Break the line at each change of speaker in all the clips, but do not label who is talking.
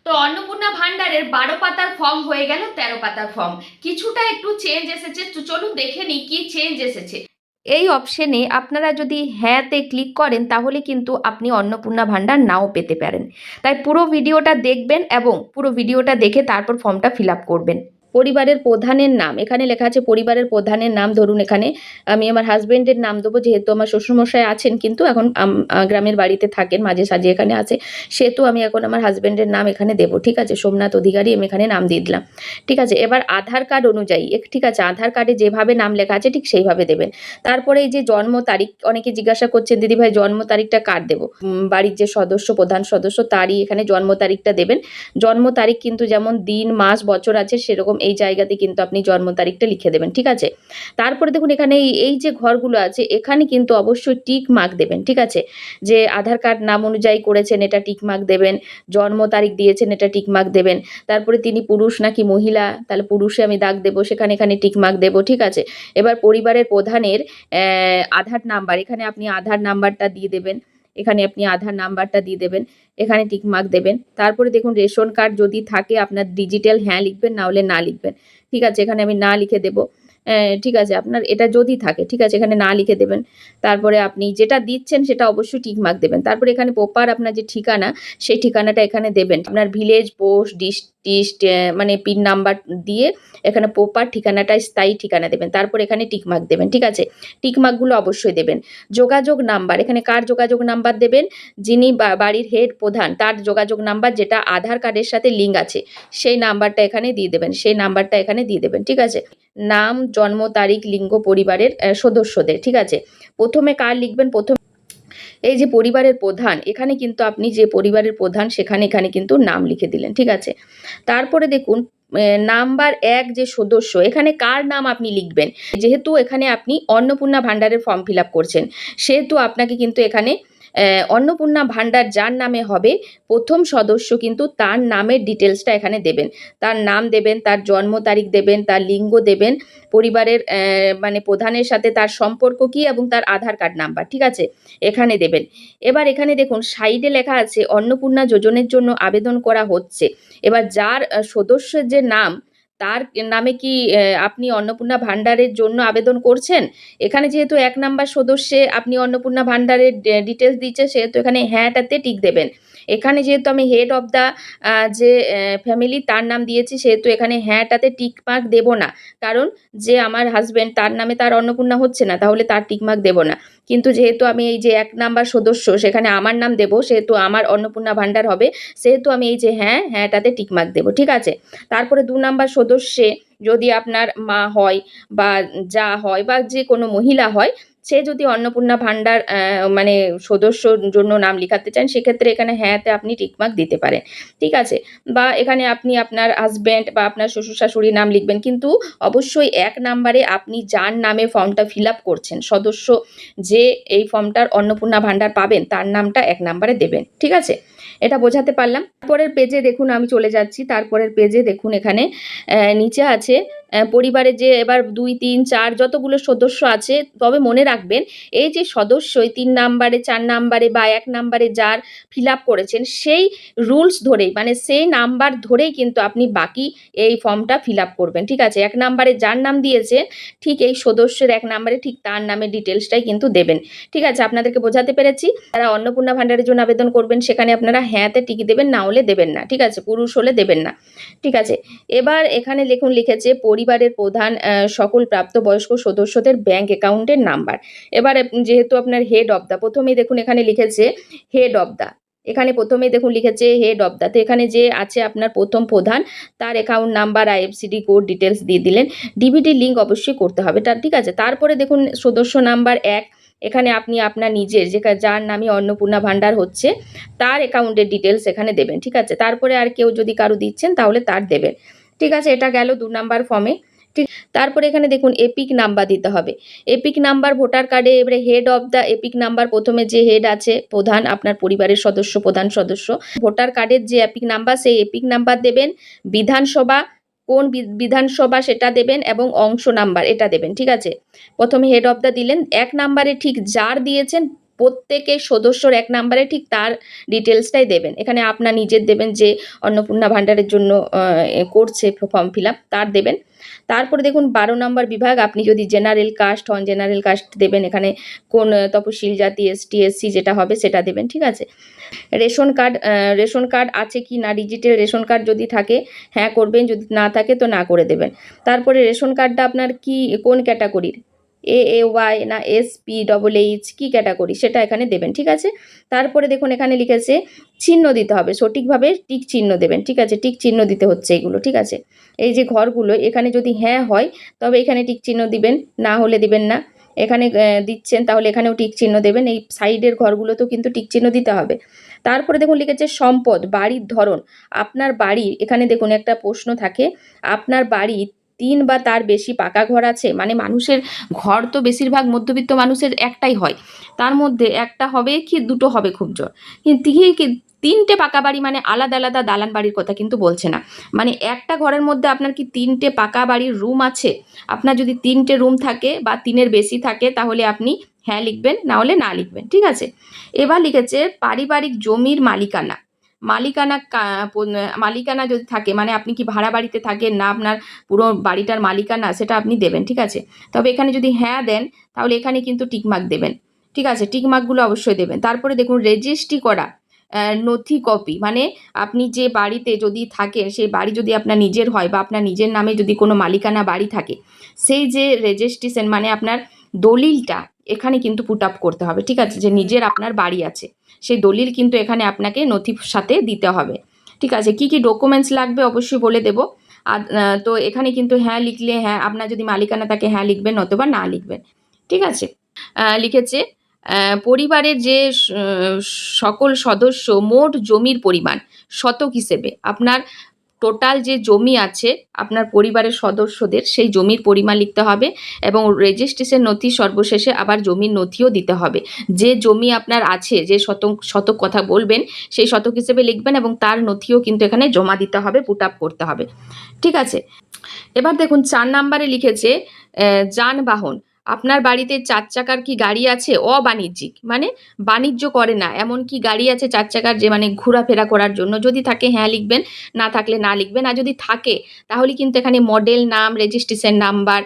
তো অন্নপূর্ণা ভান্ডারের 12 পাতার ফর্ম হয়ে গেল 13 পাতার ফর্ম। কিছুটা একটু চেঞ্জ এসেছে, তো চলুন দেখে নিই কি চেঞ্জ এসেছে। এই অপশনে আপনারা যদি হ্যাঁতে ক্লিক করেন তাহলে কিন্তু আপনি অন্নপূর্ণা ভান্ডার নাও পেতে পারেন। তাই পুরো ভিডিওটা দেখবেন এবং পুরো ভিডিওটা দেখে তারপর ফর্মটা ফিল আপ করবেন। পরিবারের প্রধানের নাম, এখানে লেখা আছে পরিবারের প্রধানের নাম। ধরুন এখানে আমি আমার হাজবেন্ডের নাম দেবো, যেহেতু আমার শ্বশুরমশাই আছেন কিন্তু এখন গ্রামের বাড়িতে থাকেন, মাঝে সাঝে এখানে আছে, সেহেতু আমি এখন আমার হাজবেন্ডের নাম এখানে দেবো। ঠিক আছে, সোমনাথ অধিকারী আমি এখানে নাম দিয়ে দিলাম। ঠিক আছে, এবার আধার কার্ড অনুযায়ী ঠিক আছে, আধার কার্ডে যেভাবে নাম লেখা আছে ঠিক সেইভাবে দেবেন। তারপরে এই যে জন্ম তারিখ, অনেকে জিজ্ঞাসা করছেন দিদিভাই জন্ম তারিখটা কার দেবো। বাড়ির যে সদস্য, প্রধান সদস্য, তারই এখানে জন্ম তারিখটা দেবেন। জন্ম তারিখ কিন্তু যেমন দিন মাস বছর আছে সেরকম এই জায়গাতে কিন্তু আপনি জন্ম তারিখটা লিখে দেবেন। ঠিক আছে, তারপরে দেখুন এখানে এই যে ঘরগুলো আছে এখানে কিন্তু অবশ্যই টিক মার্ক দেবেন। ঠিক আছে, যে আধার কার্ড নাম অনুযায়ী করেছেন এটা টিক মার্ক দেবেন, জন্ম তারিখ দিয়েছেন এটা টিক মার্ক দেবেন। তারপরে তিনি পুরুষ নাকি মহিলা, তাহলে পুরুষে আমি দাগ দেবো, সেখানে এখানে টিক মার্ক দেবো। ঠিক আছে, এবার পরিবারের প্রধানের আধার নাম্বার, এখানে আপনি আধার নাম্বারটা দিয়ে দেবেন, এখানে আপনি আধার নাম্বারটা দিয়ে দেবেন, এখানে টিক মার্ক দেবেন। তারপরে দেখুন রেশন কার্ড যদি থাকে আপনার ডিজিটাল হ্যাঁ লিখবেন, না হলে না লিখবেন। ঠিক আছে, এখানে আমি না লিখে দেবো। ঠিক আছে, আপনার এটা যদি থাকে, ঠিক আছে, এখানে না লিখে দেবেন। তারপরে আপনি যেটা দিচ্ছেন সেটা অবশ্যই টিক মার্ক দেবেন। তারপরে এখানে প্রপার আপনার যে ঠিকানা, সেই ঠিকানাটা এখানে দেবেন। আপনার ভিলেজ, পোস্ট, ডিস্ট্রিক্ট মানে পিন নাম্বার দিয়ে এখানে প্রপার ঠিকানাটা, স্থায়ী ঠিকানা দেবেন। তারপর এখানে টিক মার্ক দেবেন। ঠিক আছে, টিক মার্কগুলো অবশ্যই দেবেন। যোগাযোগ নাম্বার, এখানে কার যোগাযোগ নাম্বার দেবেন, যিনি বাড়ির হেড প্রধান তার যোগাযোগ নাম্বার যেটা আধার কার্ডের সাথে লিঙ্ক আছে সেই নাম্বারটা এখানে দিয়ে দেবেন, সেই নাম্বারটা এখানে দিয়ে দেবেন। ঠিক আছে, নাম, জন্ম তারিখ, লিঙ্গ, পরিবারের সদস্যদের। ঠিক আছে, প্রথমে কার লিখবেন, প্রথম এই যে পরিবারের প্রধান, এখানে কিন্তু আপনি যে পরিবারের প্রধান এখানে কিন্তু নাম লিখে দিলেন। ঠিক আছে, তারপরে দেখুন নাম্বার 1 যে সদস্য, এখানে কার নাম আপনি লিখবেন। যেহেতু এখানে আপনি অন্নপূর্ণা ভান্ডারের ফর্ম ফিল আপ করছেন, সেহেতু আপনাকে কিন্তু এখানে অন্নপূর্ণা ভান্ডার যার নামে হবে প্রথম সদস্য কিন্তু তার নামের ডিটেলসটা এখানে দেবেন। তার নাম দেবেন, তার জন্ম তারিখ দেবেন, তার লিঙ্গ দেবেন, পরিবারের মানে প্রধানের সাথে তার সম্পর্ক কী এবং তার আধার কার্ড নাম্বার। ঠিক আছে, এখানে দেবেন। এবার এখানে দেখুন সাইডে লেখা আছে অন্নপূর্ণা যোজনের জন্য আবেদন করা হচ্ছে। এবার যার সদস্যের যে নাম, তার নামে কি আপনি অন্নপূর্ণা ভান্ডারের জন্য আবেদন করছেন। এখানে যেহেতু 1 নাম্বার সদস্যে আপনি অন্নপূর্ণা ভান্ডারের ডিটেলস দিচ্ছে, সেহেতু এখানে হ্যাঁটাতে টিক দেবেন। এখানে যেহেতু আমি হেড অফ দ্য যে ফ্যামিলি তার নাম দিয়েছি, সেহেতু এখানে হ্যাঁটাতে টিক মার্ক দেবো না, কারণ যে আমার হাজব্যান্ড তার নামে তার অন্নপূর্ণা হচ্ছে না, তাহলে তার টিক মার্ক দেবো না। কিন্তু যেহেতু আমি এই যে 1 নাম্বার সদস্য সেখানে আমার নাম দেবো, সেহেতু আমার অন্নপূর্ণা ভান্ডার হবে, সেহেতু আমি এই যে হ্যাঁটাতে টিক মার্ক দেবো। ঠিক আছে, তারপরে 2 নাম্বার সদস্যে যদি আপনার মা হয় বা যা হয় বা যে কোনো মহিলা হয়, সে যদি অন্নপূর্ণা ভান্ডার মানে সদস্যর জন্য নাম লিখাতে চান, সেক্ষেত্রে এখানে হ্যাঁতে আপনি টিক মার্ক দিতে পারেন। ঠিক আছে, বা এখানে আপনি আপনার হাজব্যান্ড বা আপনার শ্বশুর শাশুড়ির নাম লিখবেন, কিন্তু অবশ্যই 1 নাম্বারে আপনি যার নামে ফর্মটা ফিল আপ করছেন, সদস্য যে এই ফর্মটার অন্নপূর্ণা ভান্ডার পাবেন তার নামটা 1 নাম্বারে দেবেন। ঠিক আছে, এটা বোঝাতে পারলাম। তারপরের পেজে দেখুন আমি চলে যাচ্ছি, তারপরের পেজে দেখুন এখানে নিচে আছে পরিবারের যে এবার 2, 3, 4 যতগুলো সদস্য আছে, তবে মনে রাখবেন এই যে সদস্যই 3 নাম্বারে, 4 নাম্বারে বা 1 নাম্বারে যার ফিল আপ করেছেন সেই রুলস ধরেই, মানে সেই নাম্বার ধরেই কিন্তু আপনি বাকি এই ফর্মটা ফিল আপ করবেন। ঠিক আছে, 1 নাম্বারে যার নাম দিয়েছে ঠিক এই সদস্যের 1 নাম্বারে ঠিক তার নামের ডিটেলসটাই কিন্তু দেবেন। ঠিক আছে, আপনাদেরকে বোঝাতে পেরেছি। যারা অন্নপূর্ণা ভান্ডারের জন্য আবেদন করবেন সেখানে আপনারা হ্যাঁতে টিক দেবেন, না হলে দেবেন না। ঠিক আছে, পুরুষ হলে দেবেন না। ঠিক আছে, এবার এখানে লিখেছে পরিবারের প্রধান সকল প্রাপ্তবয়স্ক সদস্যদের ব্যাংক অ্যাকাউন্টের নাম্বার। এবার যেহেতু আপনার হেড অফ দ্য, প্রথমেই দেখুন এখানে লিখেছে হেড অফ দ্য, এখানে প্রথমেই দেখুন লিখেছে হেড অফ দ্য, তো এখানে যে আছে আপনার প্রথম প্রধান তার অ্যাকাউন্ট নাম্বার, আইএফসিডি কোড ডিটেলস দিয়ে দিলেন। ডিবিটি লিঙ্ক অবশ্যই করতে হবে তার। ঠিক আছে, তারপরে দেখুন সদস্য নাম্বার 1, এখানে আপনি আপনার নিজের যার নামে অন্নপূর্ণা ভান্ডার হচ্ছে তার অ্যাকাউন্টের ডিটেলস এখানে দেবেন। ঠিক আছে, তারপরে আর কেউ যদি কারো দিচ্ছেন তাহলে তার দেবেন। ঠিক আছে, এটা গেল 2 নাম্বার ফর্মে। ঠিক, তারপরে এখানে দেখুন এপিক নাম্বার দিতে হবে। এপিক নাম্বার ভোটার কার্ডে এবারে head of the epic number, প্রথমে যে হেড আছে প্রধান আপনার পরিবারের সদস্য, প্রধান সদস্য, ভোটার কার্ডের যে এপিক নাম্বার সেই এপিক নাম্বার দেবেন। বিধানসভা কোন বিধানসভা সেটা দেবেন এবং অংশ নাম্বার এটা দেবেন। ঠিক আছে, প্রথমে হেড অফ দ্য দিলেন, 1 নাম্বারে ঠিক যার দিয়েছেন প্রত্যেকের সদস্যর 1 নাম্বারে ঠিক তার ডিটেলসটাই দেবেন। এখানে আপনার নিজের দেবেন, যে অন্নপূর্ণা ভাণ্ডারের জন্য করছে ফর্ম ফিল আপ, তার দেবেন। তারপরে দেখুন 12 নম্বর বিভাগ, আপনি যদি জেনারেল কাস্ট হন জেনারেল কাস্ট দেবেন, এখানে কোন তপশিল জাতি এসটি এসসি যেটা হবে সেটা দেবেন, ঠিক আছে। রেশন কার্ড আছে কি না, ডিজিটাল রেশন কার্ড যদি থাকে হ্যাঁ করবেন, যদি না থাকে তো না করে দেবেন। তারপরে রেশন কার্ডটা আপনার কি কোন ক্যাটাগরির, AAY না SPHH কি ক্যাটাগরি সেটা এখানে দেবেন, ঠিক আছে। তারপরে দেখুন এখানে লিখেছে চিহ্ন দিতে হবে, সঠিকভাবে টিক চিহ্ন দেবেন, ঠিক আছে। টিক চিহ্ন দিতে হচ্ছে এগুলো, ঠিক আছে। এই যে ঘরগুলো এখানে যদি হ্যাঁ হয় তবে এখানে টিক চিহ্ন দিবেন, না হলে দিবেন না। এখানে দিচ্ছেন তাহলে এখানেও টিক চিহ্ন দেবেন, এই সাইডের ঘরগুলোতেও কিন্তু টিক চিহ্ন দিতে হবে। তারপরে দেখুন লিখেছে সম্পদ, বাড়ির ধরন, আপনার বাড়ি, এখানে দেখুন একটা প্রশ্ন থাকে, আপনার বাড়ি 3 বা তার বেশি পাকা ঘর আছে, মানে মানুষের ঘর তো বেশিরভাগ মধ্যবিত্ত মানুষের একটাই হয়, তার মধ্যে একটা হবে কি দুটো হবে খুব জোর, কিন্তু 3টে পাকা বাড়ি মানে আলাদা আলাদা দালান বাড়ির কথা কিন্তু বলছে না, মানে একটা ঘরের মধ্যে আপনার কি 3টে পাকা বাড়ির রুম আছে, আপনার যদি 3টে রুম থাকে বা 3-এর বেশি থাকে তাহলে আপনি হ্যাঁ লিখবেন, না হলে না লিখবেন, ঠিক আছে। এবার লিখেছে পারিবারিক জমির মালিকানা, মালিকানা যদি থাকে, মানে আপনি কি ভাড়া বাড়িতে থাকেন না আপনার পুরো বাড়িটার মালিকানা, সেটা আপনি দেবেন, ঠিক আছে। তবে এখানে যদি হ্যাঁ দেন তাহলে এখানে কিন্তু টিকমার্ক দেবেন, ঠিক আছে। টিকমার্কগুলো অবশ্যই দেবেন। তারপরে দেখুন রেজিস্ট্রি করা নথি কপি, মানে আপনি যে বাড়িতে যদি থাকেন সেই বাড়ি যদি আপনার নিজের হয় বা আপনার নিজের নামে যদি কোনো মালিকানা বাড়ি থাকে, সেই যে রেজিস্ট্রেশন মানে আপনার দলিলটা এখানে কিন্তু পুট আপ করতে হবে, ঠিক আছে, যে নিজের আপনার বাড়ি আছে সেই দলিল কিন্তু এখানে আপনাকে নথির সাথে দিতে হবে, ঠিক আছে। কি কি ডকুমেন্টস লাগবে অবশ্যই বলে দেব। আর তো এখানে কিন্তু হ্যাঁ লিখলে হ্যাঁ, আপনার যদি মালিকানা থাকে হ্যাঁ লিখবেন, অথবা না লিখবেন, ঠিক আছে। লিখেছে পরিবারের যে সকল সদস্য মোট জমির পরিমাণ শতক হিসেবে, আপনার টোটাল যে জমি আছে আপনার পরিবারের সদস্যদের সেই জমির পরিমাণ লিখতে হবে, এবং রেজিস্ট্রেশন নথি সর্বশেষে আবার জমির নথিও দিতে হবে, যে জমি আপনার আছে যে শতক কথা বলবেন সেই শতক হিসেবে লিখবেন, এবং তার নথিও কিন্তু এখানে জমা দিতে হবে, পুট আপ করতে হবে, ঠিক আছে। এবার দেখুন 4 নাম্বারে লিখেছে যানবাহন, আপনার বাড়িতে 4 চাকার কি গাড়ি আছে, অবাণিজ্যিক মানে বাণিজ্য করে না এমন কি গাড়ি আছে 4 চাকার, যে মানে ঘোরাফেরা করার জন্য, যদি থাকে হ্যাঁ লিখবেন, না থাকলে না লিখবেন। আর যদি থাকে তাহলে কিন্তু এখানে মডেল নাম, রেজিস্ট্রেশন নাম্বার,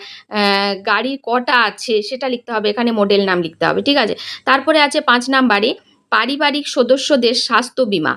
গাড়ি কটা আছে সেটা লিখতে হবে, এখানে মডেল নাম লিখতে হবে, ঠিক আছে। তারপরে আছে 5 নাম্বারে পারিবারিক সদস্যদের স্বাস্থ্য বীমা,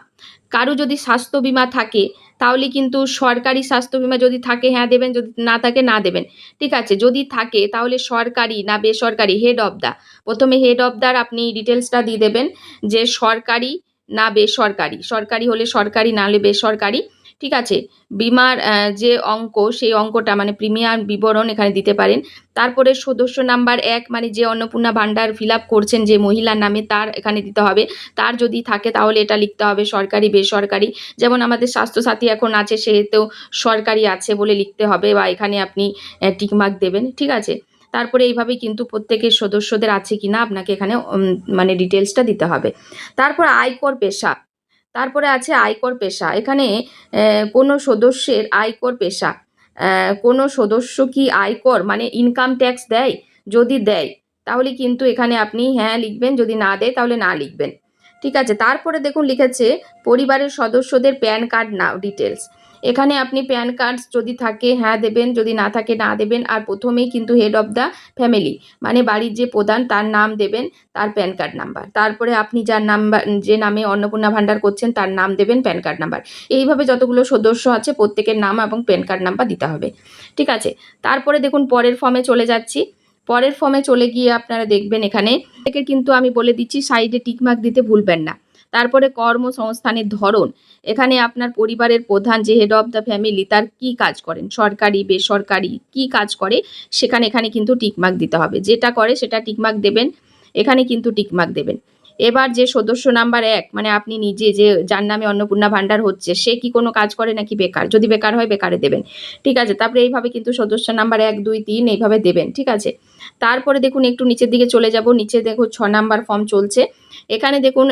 কারো যদি স্বাস্থ্য বীমা থাকে তাহলে কিন্তু সরকারি স্বাস্থ্য বীমা যদি থাকে হ্যাঁ দেবেন, যদি না থাকে না দেবেন, ঠিক আছে। যদি থাকে তাহলে সরকারি না বেসরকারি, হেড অফ দ্য, প্রথমে হেড অফ দ্যার আপনি ডিটেলসটা দিয়ে দেবেন, যে সরকারি না বেসরকারি, সরকারি হলে সরকারি, না হলে বেসরকারি, ঠিক আছে। বিমার যে অঙ্ক সেই অঙ্কটা মানে প্রিমিয়াম বিবরণ এখানে দিতে পারেন। তারপরে সদস্য নাম্বার 1 মানে যে অন্নপূর্ণা ভাণ্ডার ফিল আপ করছেন যে মহিলার নামে, তার এখানে দিতে হবে, তার যদি থাকে তাহলে এটা লিখতে হবে সরকারি বেসরকারি, যেমন আমাদের স্বাস্থ্যসাথী এখন আছে সেহেতু সরকারি আছে বলে লিখতে হবে, বা এখানে আপনি টিকমার্ক দেবেন, ঠিক আছে। তারপরে এইভাবেই কিন্তু প্রত্যেকের সদস্যদের আছে কিনা আপনাকে এখানে মানে ডিটেলসটা দিতে হবে। তারপর আয়কর পেশা, তারপরে আছে আয়কর পেশা, এখানে কোনো সদস্যের আয়কর পেশা, কোনো সদস্য কি আয়কর মানে ইনকাম ট্যাক্স দেয়, যদি দেয় তাহলে কিন্তু এখানে আপনি হ্যাঁ লিখবেন, যদি না দেয় তাহলে না লিখবেন, ঠিক আছে। তারপরে দেখুন লিখেছে পরিবারের সদস্যদের প্যান কার্ড নাও ডিটেলস, এখানে আপনি প্যান কার্ড যদি থাকে হ্যাঁ দেবেন, যদি না থাকে না দেবেন। আর প্রথমেই কিন্তু হেড অফ দ্য ফ্যামিলি মানে বাড়ির যে প্রধান তার নাম দেবেন, তার প্যান কার্ড নাম্বার, তারপরে আপনি যার নাম্বার যে নামে অন্নপূর্ণা ভাণ্ডার করছেন তার নাম দেবেন, প্যান কার্ড নাম্বার, এইভাবে যতগুলো সদস্য আছে প্রত্যেকের নাম এবং প্যান কার্ড নাম্বার দিতে হবে, ঠিক আছে। তারপরে দেখুন পরের ফর্মে চলে যাচ্ছি। পরের ফর্মে চলে গিয়ে আপনারা দেখবেন এখানে থেকে কিন্তু আমি বলে দিচ্ছি সাইডে টিকমার্ক দিতে ভুলবেন না। তারপরে কর্মসংস্থানের ধরন, এখানে আপনার পরিবারের প্রধান যে হেড অফ দ্য ফ্যামিলি তার কি কাজ করেন, সরকারি বেসরকারি কি কাজ করে সেখানে এখানে কিন্তু টিকমার্ক দিতে হবে, যেটা করে সেটা টিকমার্ক দেবেন, এখানে কিন্তু টিকমার্ক দেবেন। এবার যে সদস্য নাম্বার 1 মানে আপনি নিজে যে যার নামে অন্নপূর্ণা ভাণ্ডার হচ্ছে সে কি কোনো কাজ করে নাকি বেকার, যদি বেকার হয় বেকারে দেবেন, ঠিক আছে। তারপরে এইভাবে কিন্তু সদস্য নাম্বার 1 2 3 এইভাবে দেবেন, ঠিক আছে। তারপরে দেখুন একটু নিচের দিকে চলে যাব, নিচে দেখো 6 নাম্বার ফর্ম চলছে, এখানে দেখুন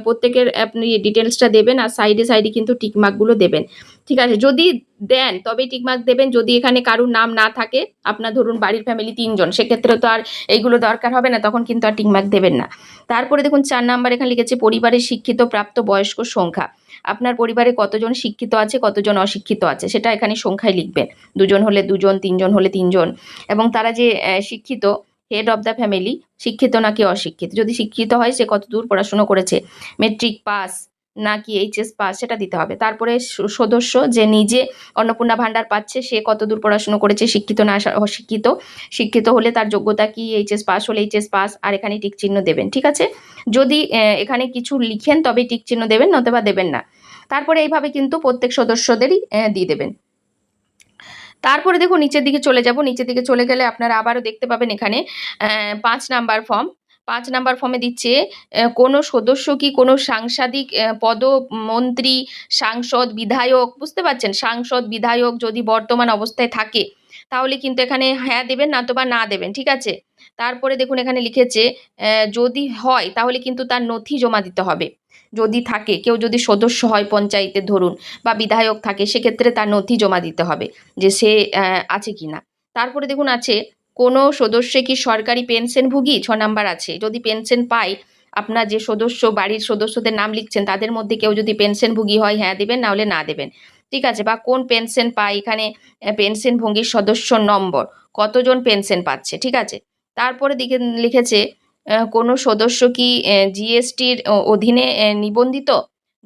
প্রত্যেকের আপনি ডিটেলসটা দেবেন আর সাইডে সাইডে কিন্তু টিকমার্কগুলো দেবেন। ঠিক আছে, যদি দেন তবেই টিকমার্ক দেবেন। যদি এখানে কারুর নাম না থাকে, আপনার ধরুন বাড়ির ফ্যামিলি 3 জন, সেক্ষেত্রে তো আর এইগুলো দরকার হবে না, তখন কিন্তু আর টিকমার্ক দেবেন না। তারপরে দেখুন 4 নাম্বার এখানে লিখেছে পরিবারের শিক্ষিত প্রাপ্ত বয়স্ক সংখ্যা। আপনার পরিবারে কতজন শিক্ষিত আছে, কতজন অশিক্ষিত আছে, সেটা এখানে সংখ্যায় লিখবেন। 2 জন হলে 2 জন, 3 জন হলে 3 জন, এবং তারা যে শিক্ষিত, হেড অফ দ্য ফ্যামিলি শিক্ষিত নাকি অশিক্ষিত, যদি শিক্ষিত হয় সে কতদূর পড়াশুনো করেছে, মেট্রিক পাস নাকি এইচএস পাস, সেটা দিতে হবে। তারপরে সদস্য যে নিজে অন্নপূর্ণা ভাণ্ডার পাচ্ছে সে কতদূর পড়াশুনো করেছে, শিক্ষিত না অশিক্ষিত, শিক্ষিত হলে তার যোগ্যতা কি, এইচএস পাস হলে এইচএস পাস, আর এখানে টিক চিহ্ন দেবেন। ঠিক আছে, যদি এখানে কিছু লিখেন তবে টিক চিহ্ন দেবেন, নতুবা দেবেন না। তারপরে এইভাবে কিন্তু প্রত্যেক সদস্যদেরই দিয়ে দেবেন। তারপরে দেখুন নিচের দিকে চলে যাব, নিচের দিকে চলে গেলে আপনারা আবারও দেখতে পাবেন এখানে 5 নাম্বার ফর্ম। 5 নাম্বার ফর্মে দিচ্ছে কোনো সদস্য কি কোনো সাংসাদিক পদমন্ত্রী, সাংসদ, বিধায়ক, বুঝতে পারছেন, সাংসদ বিধায়ক যদি বর্তমান অবস্থায় থাকে তাহলে কিন্তু এখানে হ্যাঁ দেবেন, নতুবা না দেবেন। ঠিক আছে, তারপরে দেখুন এখানে লিখেছে যদি হয় তাহলে কিন্তু তার নথি জমা দিতে হবে। যদি থাকে, কেউ যদি সদস্য হয় পঞ্চায়েতের ধরুন, বা বিধায়ক থাকে, সেক্ষেত্রে তার নথি জমা দিতে হবে যে সে আছে কি না। তারপরে দেখুন আছে কোনো সদস্য কি সরকারি পেনশনভোগী, 6 নাম্বার আছে। যদি পেনশন পায়, আপনার যে সদস্য, বাড়ির সদস্যদের নাম লিখছেন তাদের মধ্যে কেউ যদি পেনশনভোগী হয় হ্যাঁ দেবেন, না হলে না দেবেন। ঠিক আছে, বা কোন পেনশন পায়, এখানে পেনশনভোগীর সদস্য নম্বর, কতজন পেনশন পাচ্ছে। ঠিক আছে, তারপরে দিকে লিখেছে কোনো সদস্য কি জিএসটির অধীনে নিবন্ধিত,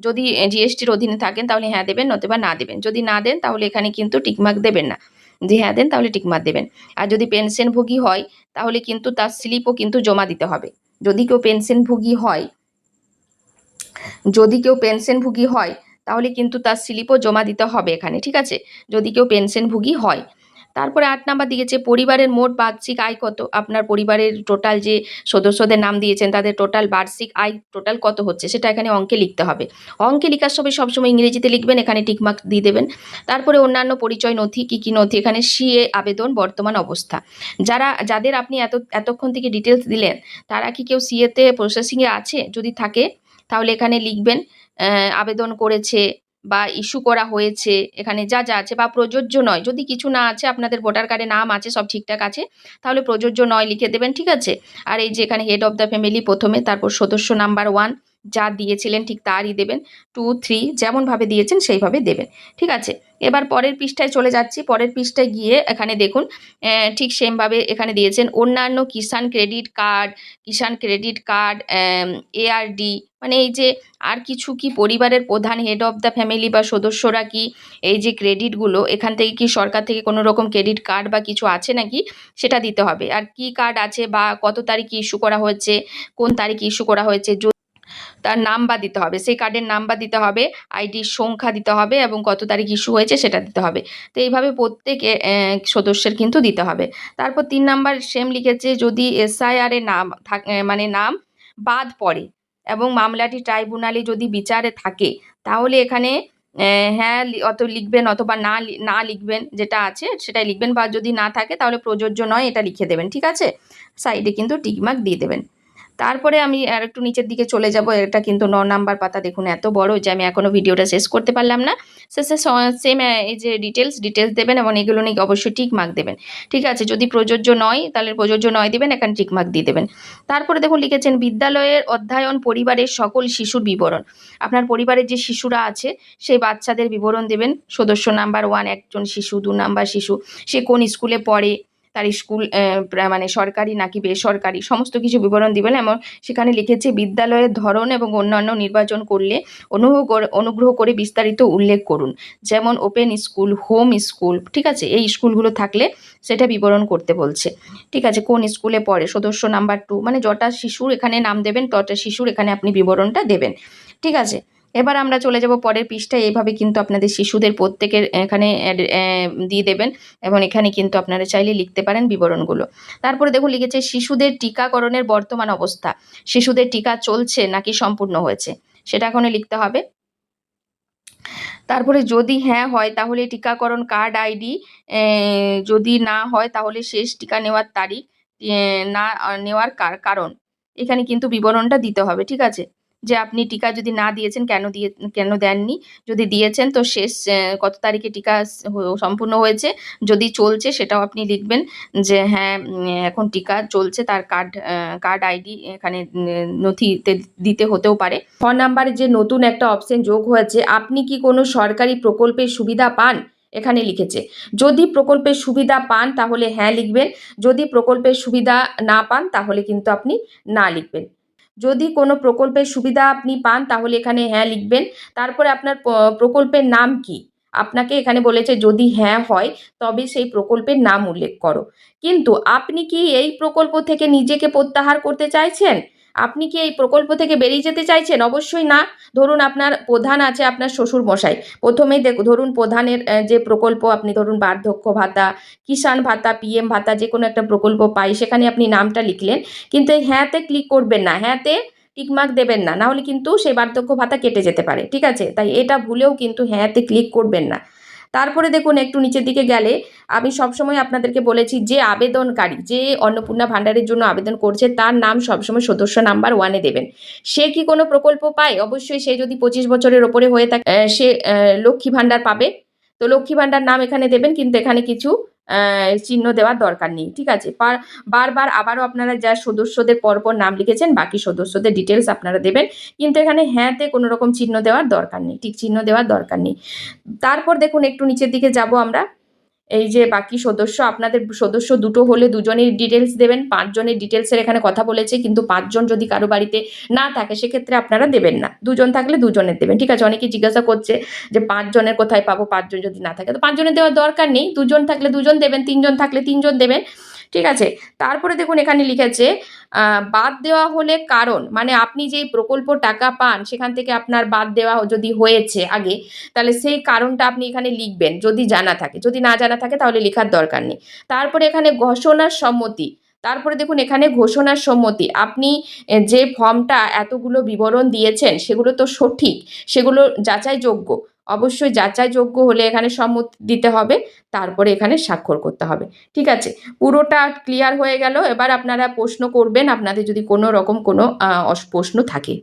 যদি জিএসটির অধীনে থাকেন তাহলে হ্যাঁ দেবেন, নতুবা না দেবেন। যদি না দেন তাহলে এখানে কিন্তু টিকমার্ক দেবেন না, যদি হ্যাঁ দেন তাহলে টিকমার্ক দেবেন। আর যদি পেনশনভোগী হয় তাহলে কিন্তু তার স্লিপও কিন্তু জমা দিতে হবে। যদি কেউ পেনশনভোগী হয়, যদি কেউ পেনশনভোগী হয় তাহলে কিন্তু তার স্লিপও জমা দিতে হবে এখানে। ঠিক আছে, যদি কেউ পেনশনভোগী হয়। তারপরে 8 নাম্বার দিয়েছে পরিবারের মোট বার্ষিক আয় কত। আপনার পরিবারের টোটাল যে সদস্যদের নাম দিয়েছেন তাদের টোটাল বার্ষিক আয় টোটাল কত হচ্ছে, সেটা এখানে অঙ্কে লিখতে হবে। অঙ্কে লেখার সময় সবসময় ইংরেজিতে লিখবেন, এখানে টিকমার্ক দিয়ে দেবেন। তারপরে অন্যান্য পরিচয় নথি, কী কী নথি, এখানে সিএ আবেদন বর্তমান অবস্থা। যাদের আপনি এতক্ষণ থেকে ডিটেলস দিলেন, তারা কি কেউ সিএতে প্রসেসিংয়ে আছে, যদি থাকে তাহলে এখানে লিখবেন আবেদন করেছে বা ইস্যু করা হয়েছে, এখানে যা যা আছে, বা প্রযোজ্য নয়, যদি কিছু না আছে, আপনাদের ভোটার কার্ডে নাম আছে, সব ঠিকঠাক আছে, তাহলে প্রযোজ্য নয় লিখে দেবেন। ঠিক আছে, আর এই যে এখানে হেড অফ দ্য ফ্যামিলি প্রথমে, তারপর সদস্য নাম্বার 1 যা দিয়েছিলেন ঠিক তারই দেবেন, 2, 3 যেমনভাবে দিয়েছেন সেইভাবে দেবেন। ঠিক আছে, এবার পরের পৃষ্ঠায় চলে যাচ্ছি। পরের পৃষ্ঠায় গিয়ে এখানে দেখুন ঠিক সেমভাবে এখানে দিয়েছেন অন্যান্য কিষাণ ক্রেডিট কার্ড, এআরডি, মানে এই যে আর কিছু কি পরিবারের প্রধান, হেড অফ দ্য ফ্যামিলি বা সদস্যরা কি এই যে ক্রেডিটগুলো, এখান থেকে কি সরকার থেকে কোনো রকম ক্রেডিট কার্ড বা কিছু আছে নাকি, সেটা দিতে হবে। আর কি কার্ড আছে বা কত তারিখে ইস্যু করা হয়েছে, কোন তারিখে ইস্যু করা হয়েছে, তার নাম্বার দিতে হবে, সেই কার্ডের নাম্বার দিতে হবে, আইডির সংখ্যা দিতে হবে, এবং কত তারিখ ইস্যু হয়েছে সেটা দিতে হবে। তো এইভাবে প্রত্যেক সদস্যের কিন্তু দিতে হবে। তারপর 3 নাম্বার সেম লিখেছে যদি এসআইআর এর নাম মানে নাম বাদ পড়ে এবং মামলাটি ট্রাইব্যুনালে যদি বিচারে থাকে, তাহলে এখানে হ্যাঁ অত লিখবেন, অথবা না লিখবেন, যেটা আছে সেটাই লিখবেন, বা যদি না থাকে তাহলে প্রযোজ্য নয় এটা লিখে দেবেন। ঠিক আছে, সাইডে কিন্তু টিকমার্ক দিয়ে দেবেন। তারপরে আমি আর একটু নিচের দিকে চলে যাব। এটা কিন্তু 9 নাম্বার পাতা, দেখুন এত বড় যে আমি এখনও ভিডিওটা শেষ করতে পারলাম না। শেষে সেম এই যে ডিটেলস দেবেন, এবং এগুলো নিয়ে অবশ্যই টিক মার্ক দেবেন। ঠিক আছে, যদি প্রযোজ্য নয় তাহলে প্রযোজ্য নয় দেবেন, এখানে টিক মার্ক দিয়ে দেবেন। তারপরে দেখুন লিখেছেন বিদ্যালয়ের অধ্যয়ন পরিবারের সকল শিশুর বিবরণ। আপনার পরিবারের যে শিশুরা আছে সেই বাচ্চাদের বিবরণ দেবেন। সদস্য নাম্বার 1 একজন শিশু, 2 নাম্বার শিশু, সে কোন স্কুলে পড়ে, তার স্কুল মানে সরকারি নাকি বেসরকারি, সমস্ত কিছু বিবরণ দিবেন। এবং সেখানে লিখেছে বিদ্যালয়ের ধরন এবং অন্যান্য নির্বাচন করলে অনুগ্রহ করে বিস্তারিত উল্লেখ করুন, যেমন ওপেন স্কুল, হোম স্কুল। ঠিক আছে, এই স্কুলগুলো থাকলে সেটা বিবরণ করতে বলছে। ঠিক আছে, কোন স্কুলে পড়ে, সদস্য নাম্বার 2, মানে যটা শিশুর এখানে নাম দেবেন তটা শিশুর এখানে আপনি বিবরণটা দেবেন। ঠিক আছে, এবার আমরা চলে যাব পরের পৃষ্ঠায়। এইভাবে কিন্তু আপনাদের শিশুদের প্রত্যেকের এখানে দিয়ে দেবেন, এবং এখানে কিন্তু আপনারা চাইলে লিখতে পারেন বিবরণগুলো। তারপরে দেখুন লিখেছে শিশুদের টিকাকরণের বর্তমান অবস্থা, শিশুদের টিকা চলছে নাকি সম্পূর্ণ হয়েছে, সেটা এখানে লিখতে হবে। তারপরে যদি হ্যাঁ হয় তাহলে টিকাকরণ কার্ড আইডি, যদি না হয় তাহলে শেষ টিকা নেওয়ার তারিখ, না নেওয়ার কারণ, এখানে কিন্তু বিবরণটা দিতে হবে, ঠিক আছে? যে আপনি টিকা যদি না দিয়েছেন কেন দেননি? যদি দিয়েছেন তো শেষ কত তারিখে টিকা সম্পূর্ণ হয়েছে। যদি চলছে সেটাও আপনি লিখবেন যে হ্যাঁ, এখন টিকা চলছে, তার কার্ড আইডি এখানে নথিতে দিতে হতেও পারে। 6 নাম্বারে যে নতুন একটা অপশন যোগ হয়েছে, আপনি কি কোনো সরকারি প্রকল্পের সুবিধা পান? এখানে লিখেছে। যদি প্রকল্পের সুবিধা পান তাহলে হ্যাঁ লিখবেন। যদি প্রকল্পের সুবিধা না পান তাহলে কিন্তু আপনি না লিখবেন। যদি কোনো প্রকল্পের সুবিধা আপনি পান তাহলে এখানে হ্যাঁ লিখবেন। তারপরে আপনার প্রকল্পের নাম কি? আপনাকে এখানে বলেছে যদি হ্যাঁ হয় তবে সেই প্রকল্পের নাম উল্লেখ করো। কিন্তু আপনি কি এই প্রকল্প থেকে নিজেকে প্রত্যাহার করতে চাইছেন? আপনি কি এই প্রকল্প থেকে বেরিয়ে যেতে চাইছেন? অবশ্যই না। ধরুন আপনার প্রধান আছে আপনার শ্বশুরমশাই। প্রথমেই ধরুন প্রধানের যে প্রকল্প, আপনি ধরুন বার্ধক্য ভাতা, কিষাণ ভাতা, পিএম ভাতা, যে কোনো একটা প্রকল্প পাই, সেখানে আপনি নামটা লিখলেন। কিন্তু এই হ্যাঁতে ক্লিক করবেন না, হ্যাঁতে টিকমার্ক দেবেন না, নাহলে কিন্তু সেই বার্ধক্য ভাতা কেটে যেতে পারে, ঠিক আছে? তাই এটা ভুলেও কিন্তু হ্যাঁতে ক্লিক করবেন না। তারপরে দেখুন একটু নিচের দিকে গেলে আমি সবসময় আপনাদেরকে বলেছি যে আবেদনকারী, যে অন্নপূর্ণা ভাণ্ডারের জন্য আবেদন করছে, তার নাম সবসময় সদস্য নাম্বার 1-এ দেবেন। সে কি কোনো প্রকল্প পায়? অবশ্যই সে যদি 25 বছরের ওপরে হয়ে থাকে সে লক্ষ্মী ভাণ্ডার পাবে। তো লক্ষ্মী ভাণ্ডার নাম এখানে দেবেন, কিন্তু এখানে কিছু চিহ্ন দেওয়ার দরকার নেই, ঠিক আছে? বারবার আবারও আপনারা যা সদস্যদের পরপর নাম লিখেছেন বাকি সদস্যদের ডিটেলস আপনারা দেবেন, কিন্তু এখানে হ্যাঁতে কোনো রকম চিহ্ন দেওয়ার দরকার নেই, টিক চিহ্ন দেওয়ার দরকার নেই। তারপর দেখুন একটু নিচের দিকে যাব আমরা। এই যে বাকি সদস্য, আপনাদের সদস্য দুটো হলে দুজনের ডিটেলস দেবেন। 5 জনের ডিটেলসের এখানে কথা বলেছে, কিন্তু 5 জন যদি কারো বাড়িতে না থাকে সেক্ষেত্রে আপনারা দেবেন না। 2 জন থাকলে 2 জনের দেবেন, ঠিক আছে? অনেকে জিজ্ঞাসা করছে যে 5 জনের কোথায় পাবো, 5 জন যদি না থাকে। তো 5 জনের দেওয়ার দরকার নেই, 2 জন থাকলে 2 জন দেবেন, 3 জন থাকলে 3 জন দেবেন, ঠিক আছে? তারপরে দেখুন এখানে লিখেছে বাদ দেওয়া হলে কারণ, মানে আপনি যেই প্রকল্প টাকা পান সেখান থেকে আপনার বাদ দেওয়া যদি হয়েছে আগে, তাহলে সেই কারণটা আপনি এখানে লিখবেন যদি জানা থাকে। যদি না জানা থাকে তাহলে লেখার দরকার নেই। তারপরে এখানে ঘোষণার সম্মতি। তারপরে দেখুন এখানে ঘোষণার সম্মতি। আপনি যে ফর্মটা এতগুলো বিবরণ দিয়েছেন সেগুলো তো সঠিক, সেগুলো যাচাইযোগ্য। অবশ্যই যাচাইযোগ্য হলে এখানে সম্মতি দিতে হবে, তারপরে এখানে স্বাক্ষর করতে হবে, ঠিক আছে? পুরোটা ক্লিয়ার হয়ে গেল। এবার আপনারা প্রশ্ন করবেন আপনাদের যদি কোনো রকম কোনো প্রশ্ন থাকে।